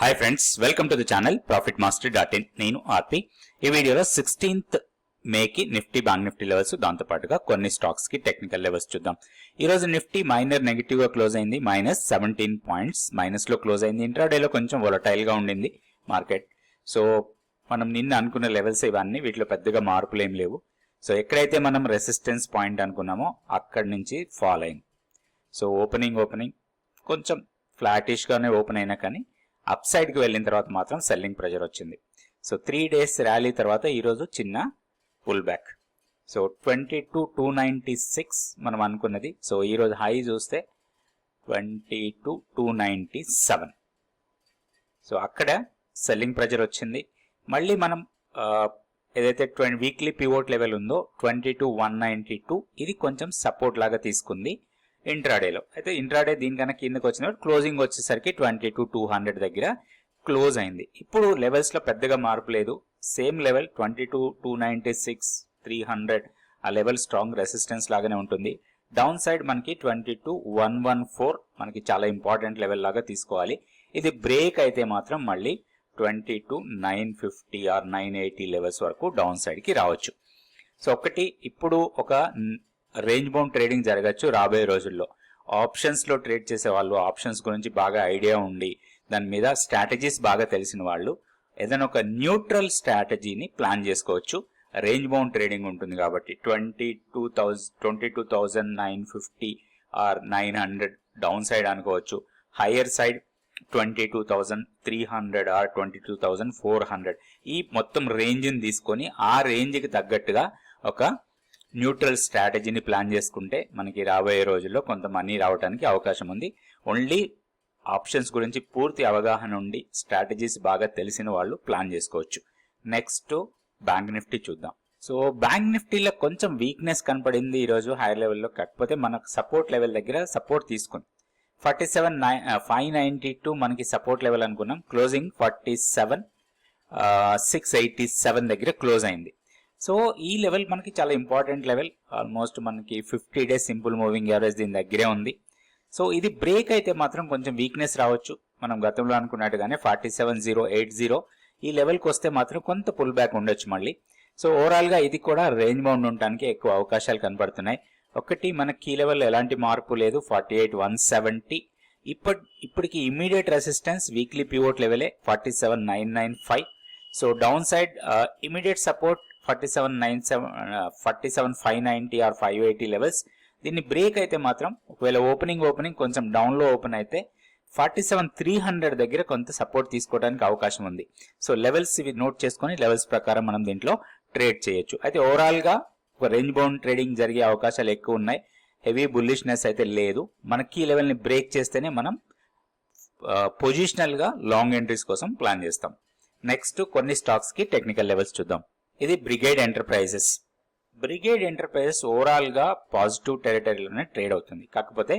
Hi friends, welcome to the channel profitmaster.in. నేను RP. ఈ వీడియోలో 16th మేకి నిఫ్టీ బ్యాంక్ నిఫ్టీ లెవెల్స్, దాంతో పాటుగా కొన్ని స్టాక్స్ కి టెక్నికల్ లెవెల్స్ చూద్దాం. ఈ రోజు నిఫ్టీ మైనర్ నెగిటివ్ గా క్లోజ్ అయింది, -17 పాయింట్స్ మైనస్ లో క్లోజ్ అయింది. ఇంట్రాడేలో కొంచెం వొలటైల్ గా ఉండింది మార్కెట్. సో మనం నిన్న అనుకున్న లెవెల్స్ ఇవన్నీ, వీటిలో పెద్దగా మార్పులు ఏం లేవు. సో ఎక్కడైతే మనం రెసిస్టెన్స్ పాయింట్ అనుకున్నామో అక్కడి నుంచి ఫాల్ అయింది. సో ఓపెనింగ్ కొంచెం ఫ్లాటిష్ గానే ఓపెన్ అయినా కానీ అప్ సైడ్ కి వెళ్ళిన తర్వాత మాత్రం సెల్లింగ్ ప్రెషర్ వచ్చింది. సో 3 days ర్యాలీ తర్వాత ఈ రోజు చిన్న పుల్ బ్యాక్. సో 22,296 మనం అనుకున్నది. సో ఈ రోజు హై చూస్తే 22,297. సో అక్కడ సెల్లింగ్ ప్రెషర్ వచ్చింది. మళ్ళీ మనం ఏదైతే వీక్లీ పివోట్ లెవెల్ ఉందో 22,192, ఇది కొంచెం సపోర్ట్ లాగా తీసుకుంది ఇంట్రాడేలో. అయితే ఇంట్రాడే దీనికన్నా కిందకి వచ్చినప్పుడు క్లోజింగ్ వచ్చేసరికి 22,200 దగ్గర క్లోజ్ అయింది. ఇప్పుడు లెవెల్స్ లో పెద్దగా మార్పు లేదు, సేమ్ లెవెల్ 22,296, 300 ఆ లెవెల్ స్ట్రాంగ్ రెసిస్టెన్స్ లాగానే ఉంటుంది. డౌన్ సైడ్ మనకి 22,114 మనకి చాలా ఇంపార్టెంట్ లెవెల్ లాగా తీసుకోవాలి. ఇది బ్రేక్ అయితే మాత్రం మళ్ళీ 22,950 ఆర్ 980 లెవెల్స్ వరకు డౌన్ సైడ్ కి రావచ్చు. సో ఇప్పుడు ఒక రేంజ్ బౌండ్ ట్రేడింగ్ జరగచ్చు రాబోయే రోజుల్లో. ఆప్షన్స్ లో ట్రేడ్ చేసే వాళ్ళు, ఆప్షన్స్ గురించి బాగా ఐడియా ఉండి దాని మీద స్ట్రాటజీస్ బాగా తెలిసిన వాళ్ళు ఏదైనా ఒక న్యూట్రల్ స్ట్రాటజీని ప్లాన్ చేసుకోవచ్చు. రేంజ్ బౌండ్ ట్రేడింగ్ ఉంటుంది కాబట్టి 22,950 ఆర్ 900 డౌన్ సైడ్ అనుకోవచ్చు. Higher side 22,300 or 22,400. ఈ మొత్తం రేంజ్ని తీసుకొని ఆ రేంజ్కి తగ్గట్టుగా ఒక న్యూట్రల్ స్ట్రాటజీని ప్లాన్ చేసుకుంటే మనకి రాబోయే రోజుల్లో కొంత మనీ రావడానికి అవకాశం ఉంది. ఓన్లీ ఆప్షన్స్ గురించి పూర్తి అవగాహన ఉండి స్ట్రాటజీస్ బాగా తెలిసిన వాళ్ళు ప్లాన్ చేసుకోవచ్చు. నెక్స్ట్ బ్యాంక్ నిఫ్టీ చూద్దాం. సో బ్యాంక్ నిఫ్టీలో కొంచెం వీక్నెస్ కనపడింది ఈ రోజు హై లెవెల్లో. కాకపోతే మనకు సపోర్ట్ లెవెల్ దగ్గర సపోర్ట్ తీసుకుంది. 47,592 మనకి సపోర్ట్ లెవెల్ అనుకున్నాం. క్లోజింగ్ 47,687 దగ్గర క్లోజ్ అయింది. సో ఈ లెవెల్ మనకి చాలా ఇంపార్టెంట్ లెవెల్. ఆల్మోస్ట్ మనకి 50 days సింపుల్ మూవింగ్ యావరేజ్ దీని దగ్గరే ఉంది. సో ఇది బ్రేక్ అయితే మాత్రం కొంచెం వీక్నెస్ రావచ్చు. మనం గతంలో అనుకున్నట్టుగానే 47,080 ఈ లెవెల్కి వస్తే మాత్రం కొంత పుల్ బ్యాక్ ఉండొచ్చు మళ్ళీ. సో ఓవరాల్ గా ఇది కూడా రేంజ్ బౌండ్ ఉండడానికి ఎక్కువ అవకాశాలు కనబడుతున్నాయి. మన కీ లెవెల్ ఎలాంటి మార్పు లేదు, 48,170. ఇప్పటికి ఇమీడియట్ రెసిస్టెన్స్ వీక్లీ పివోట్ లెవెలే 47,995. So down side immediate support 47,590 or 580 levels. దీన్ని బ్రేక్ అయితే మాత్రం ఒకవేళ ఓపెనింగ్ కొంచెం డౌన్ లో ఓపెన్ అయితే 47,300 దగ్గర కొంత సపోర్ట్ తీసుకోవడానికి అవకాశం ఉంది. సో లెవెల్స్ ఇవి నోట్ చేసుకొని లెవెల్స్ ప్రకారం మనం దీంట్లో ట్రేడ్ చేయొచ్చు. అయితే ఓవరాల్ గా ఒక రేంజ్ బౌండ్ ట్రేడింగ్ జరిగే అవకాశాలు ఎక్కువ ఉన్నాయి. హెవీ బుల్లిష్నెస్ అయితే లేదు. మనకి ఈ లెవెల్ ని బ్రేక్ చేస్తేనే మనం పొజిషనల్ గా లాంగ్ ఎంట్రీస్ కోసం ప్లాన్ చేస్తాం. నెక్స్ట్ కొన్ని స్టాక్స్ కి టెక్నికల్ లెవెల్స్ చూద్దాం. ఇది బ్రిగేడ్ ఎంటర్ప్రైజెస్. ఓవరాల్ గా పాజిటివ్ టెరిటరీలోనే ట్రేడ్ అవుతుంది. కాకపోతే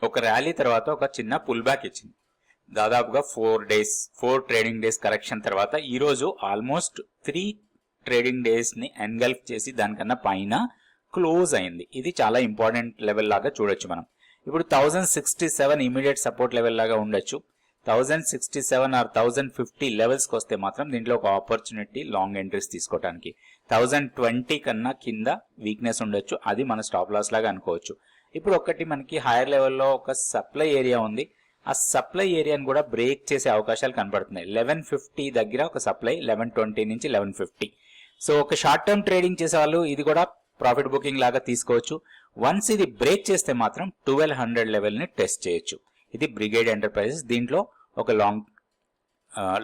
ఒక ర్యాలీ తర్వాత ఒక చిన్న పుల్ బ్యాక్ ఇచ్చింది. దాదాపుగా 4 ట్రేడింగ్ డేస్ కరెక్షన్ తర్వాత ఈ రోజు ఆల్మోస్ట్ 3 ట్రేడింగ్ డేస్ ని ఎన్గల్ఫ్ చేసి దానికన్నా పైన క్లోజ్ అయింది. ఇది చాలా ఇంపార్టెంట్ లెవెల్ లాగా చూడొచ్చు మనం. ఇప్పుడు 1067 ఇమీడియట్ సపోర్ట్ లెవెల్ లాగా ఉండొచ్చు. 1067 ఆర్ 1050 లెవెల్స్ కి వస్తే మాత్రం దీంట్లో ఒక ఆపర్చునిటీ లాంగ్ ఎంట్రీస్ తీసుకోవడానికి. 1020 కన్నా కింద వీక్నెస్ ఉండొచ్చు, అది మన స్టాప్ లాస్ లాగా అనుకోవచ్చు. ఇప్పుడు మనకి హైయర్ లెవెల్లో ఒక సప్లై ఏరియా ఉంది. ఆ సప్లై ఏరియాని కూడా బ్రేక్ చేసే అవకాశాలు కనబడుతున్నాయి. 1150 దగ్గర ఒక సప్లై, 1120 నుంచి 1150. సో ఒక షార్ట్ టర్మ్ ట్రేడింగ్ చేసే వాళ్ళు ఇది కూడా ప్రాఫిట్ బుకింగ్ లాగా తీసుకోవచ్చు. వన్స్ ఇది బ్రేక్ చేస్తే మాత్రం 1200 లెవెల్ ని టెస్ట్ చేయొచ్చు. ఇది బ్రిగేడ్ ఎంటర్ప్రైజెస్. దీంట్లో ఒక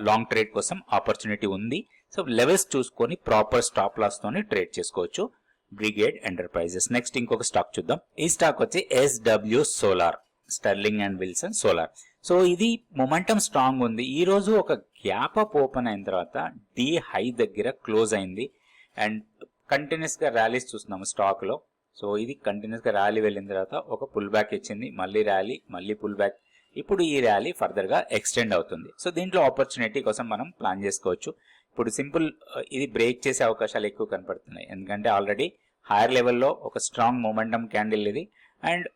లాంగ్ ట్రేడ్ కోసం ఆపర్చునిటీ ఉంది. సో లెవెల్స్ చూసుకొని ప్రాపర్ స్టాప్ లాస్ తోని ట్రేడ్ చేసుకోవచ్చు బ్రిగేడ్ ఎంటర్ప్రైజెస్. నెక్స్ట్ ఇంకొక స్టాక్ చూద్దాం. ఈ స్టాక్ వచ్చి SW solar, sterling and Wilson solar. So ఇది మొమెంటం స్ట్రాంగ్ ఉంది. ఈ రోజు ఒక గ్యాప్ అప్ ఓపెన్ అయిన తర్వాత డి హై దగ్గర క్లోజ్ అయింది అండ్ కంటిన్యూస్ గా ర్యాలీస్ చూస్తున్నాము స్టాక్ లో. సో ఇది కంటిన్యూస్ గా ర్యాలీ వెళ్ళిన తర్వాత ఒక పుల్ బ్యాక్ ఇచ్చింది, మళ్ళీ ర్యాలీ, మళ్ళీ పుల్ బ్యాక్. ఇప్పుడు ఈ ర్యాలీ ఫర్దర్ గా ఎక్స్టెండ్ అవుతుంది. సో దీంట్లో ఆపర్చునిటీ కోసం మనం ప్లాన్ చేసుకోవచ్చు. ఇప్పుడు సింపుల్ ఇది బ్రేక్ చేసే అవకాశాలు ఎక్కువ కనపడుతున్నాయి, ఎందుకంటే ఆల్రెడీ హైయర్ లెవెల్లో ఒక స్ట్రాంగ్ మొమెంటం క్యాండిల్ ఇది అండ్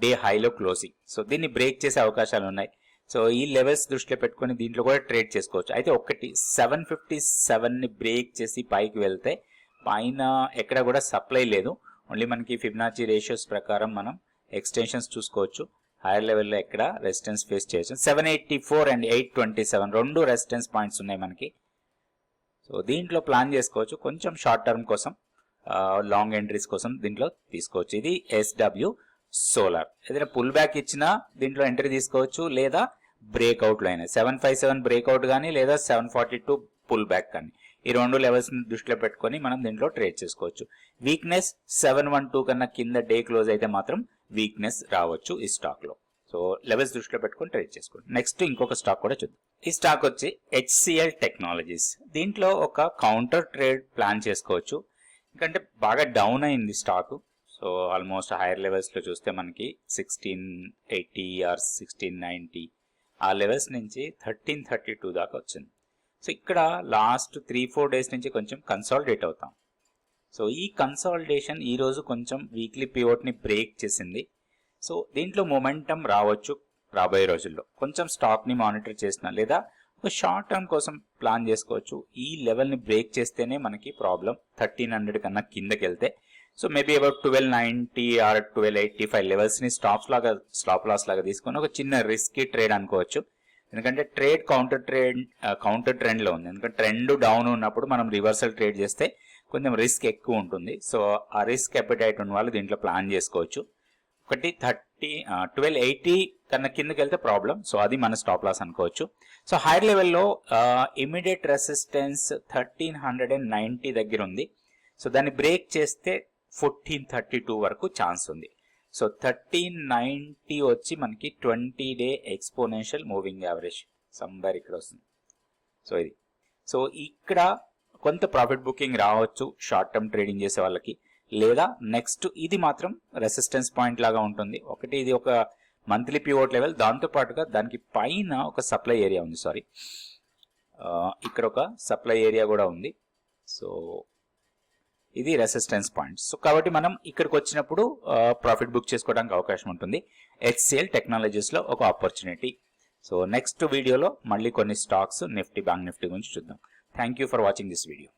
డే హైలో క్లోజింగ్. సో దీన్ని బ్రేక్ చేసే అవకాశాలు ఉన్నాయి. సో ఈ లెవెల్స్ దృష్టిలో పెట్టుకొని దీంట్లో కూడా ట్రేడ్ చేసుకోవచ్చు. అయితే ఒకటి 757ని బ్రేక్ చేసి పైకి వెళ్తే పైన ఎక్కడ కూడా సప్లై లేదు. ఓన్లీ మనకి ఫిబొనాచి రేషియోస్ ప్రకారం మనం ఎక్స్టెన్షన్స్ చూసుకోవచ్చు. హైయర్ లెవెల్లో ఎక్కడ రెసిస్టెన్స్ ఫేస్ చేయొచ్చు. 784 అండ్ 827 రెండు రెసిస్టెన్స్ పాయింట్స్ ఉన్నాయి మనకి. సో దీంట్లో ప్లాన్ చేసుకోవచ్చు. కొంచెం షార్ట్ టర్మ్ కోసం లాంగ్ ఎంట్రీస్ కోసం దీంట్లో తీసుకోవచ్చు. ఇది SW సోలార్. ఏదైనా పుల్ బ్యాక్ ఇచ్చినా దీంట్లో ఎంట్రీ తీసుకోవచ్చు, లేదా బ్రేక్అవుట్లో అయినా 757 బ్రేక్అవుట్ కానీ లేదా 742 పుల్ బ్యాక్ కానీ ఈ రెండు లెవెల్స్ దృష్టిలో పెట్టుకొని మనం దీంట్లో ట్రేడ్ చేసుకోవచ్చు. వీక్నెస్ 712 కన్నా కింద డే క్లోజ్ అయితే మాత్రం వీక్నెస్ రావచ్చు ఈ స్టాక్ లో. సో లెవెల్స్ దృష్టిలో పెట్టుకొని ట్రేడ్ చేసుకోండి. నెక్స్ట్ ఇంకొక స్టాక్ కూడా చూద్దాం. ఈ స్టాక్ వచ్చి HCL టెక్నాలజీస్. దీంట్లో ఒక కౌంటర్ ట్రేడ్ ప్లాన్ చేసుకోవచ్చు. ఎందుకంటే బాగా డౌన్ అయింది stock. So almost higher levels లో చూస్తే మనకి 1680 ఆర్ 1690 ఆ లెవెల్స్ నుంచి 1332 దాకా వచ్చింది. సో ఇక్కడ లాస్ట్ 3-4 డేస్ నుంచి కొంచెం కన్సాలిడేట్ అవుతాం. సో ఈ కన్సాలిడేషన్ ఈ రోజు కొంచెం వీక్లీ పివోట్ ని బ్రేక్ చేసింది. సో దీంట్లో మొమెంటం రావచ్చు రాబోయే రోజుల్లో. కొంచెం స్టాక్ ని మానిటర్ చేసిన లేదా ఒక షార్ట్ టర్మ్ కోసం ప్లాన్ చేసుకోవచ్చు. ఈ లెవెల్ ని బ్రేక్ చేస్తేనే మనకి ప్రాబ్లం. 1300 కన్నా కిందకి వెళ్తే so maybe about 1290 or 1285 levels ని స్టాప్ లాస్ లాగా తీసుకొని ఒక చిన్న రిస్కీ ట్రేడ్ అనుకోవచ్చు. ఎందుకంటే ట్రేడ్ కౌంటర్ ట్రెండ్ లో ఉంది. ఎందుకంటే ట్రెండ్ డౌన్ ఉన్నప్పుడు మనం రివర్సల్ ట్రేడ్ చేస్తే కొంచెం రిస్క్ ఎక్కువ ఉంటుంది. సో ఆ రిస్క్ అపెటైట్ ఉన్న వాళ్ళు దీంట్లో ప్లాన్ చేసుకోవచ్చు. ఒకటి 1280 కన్నా కిందకి వెళ్తే ప్రాబ్లం. సో అది మన స్టాప్ లాస్ అనుకోవచ్చు. సో హైయర్ లెవెల్లో ఇమీడియట్ రెసిస్టెన్స్ 1390 దగ్గర ఉంది. సో దాన్ని బ్రేక్ చేస్తే 1432 వరకు ఛాన్స్ ఉంది. సో 1390 వచ్చి మనకి 20 డే ఎక్స్పోనెన్షియల్ మూవింగ్ యావరేజ్ సంబర్ ఇక్కడ వస్తుంది. సో ఇది. సో ఇక్కడ కొంత ప్రాఫిట్ బుకింగ్ రావచ్చు షార్ట్ టర్మ్ ట్రేడింగ్ చేసే వాళ్ళకి. లేదా నెక్స్ట్ ఇది మాత్రం రెసిస్టెన్స్ పాయింట్ లాగా ఉంటుంది. ఒకటి ఇది ఒక మంత్లీ పివోట్ లెవెల్, దాంతో పాటుగా దానికి పైన ఒక సప్లై ఏరియా ఉంది. సారీ, ఇక్కడ ఒక సప్లై ఏరియా కూడా ఉంది. సో ఇది రెసిస్టెన్స్ పాయింట్. సో కాబట్టి మనం ఇక్కడికి వచ్చినప్పుడు ప్రాఫిట్ బుక్ చేసుకోవడానికి అవకాశం ఉంటుంది. HCL టెక్నాలజీస్ లో ఒక ఆపర్చునిటీ. సో నెక్స్ట్ వీడియోలో మళ్ళీ కొన్ని స్టాక్స్ నిఫ్టీ, బ్యాంక్ నిఫ్టీ గురించి చూద్దాం. Thank you for watching this video.